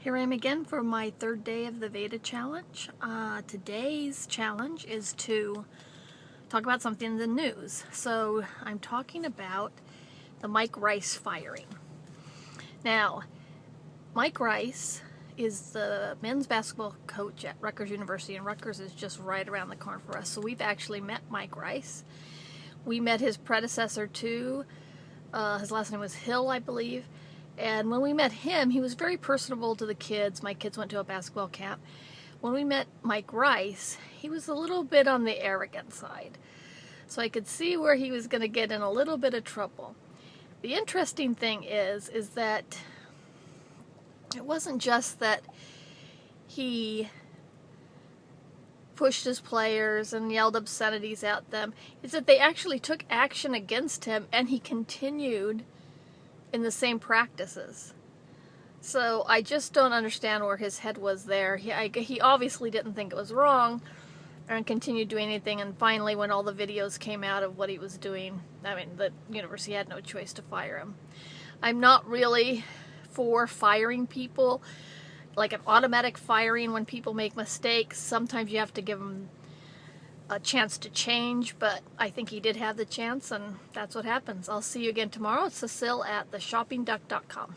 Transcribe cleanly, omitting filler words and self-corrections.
Here I am again for my third day of the Veda Challenge. Today's challenge is to talk about something in the news. So I'm talking about the Mike Rice firing. Now, Mike Rice is the men's basketball coach at Rutgers University, and Rutgers is just right around the corner for us. So we've actually met Mike Rice. We met his predecessor too. His last name was Hill, I believe. And when we met him, he was very personable to the kids. My kids went to a basketball camp. When we met Mike Rice, he was a little bit on the arrogant side. So I could see where he was going to get in a little bit of trouble. The interesting thing is that it wasn't just that he pushed his players and yelled obscenities at them. It's that they actually took action against him, and he continued in the same practices. So I just don't understand where his head was there. He obviously didn't think it was wrong and continued doing anything, and finally when all the videos came out of what he was doing, I mean, the university had no choice to fire him. I'm not really for firing people, like an automatic firing when people make mistakes. Sometimes you have to give them a chance to change, but I think he did have the chance, and that's what happens. I'll see you again tomorrow. It's Cecile at theshoppingduck.com.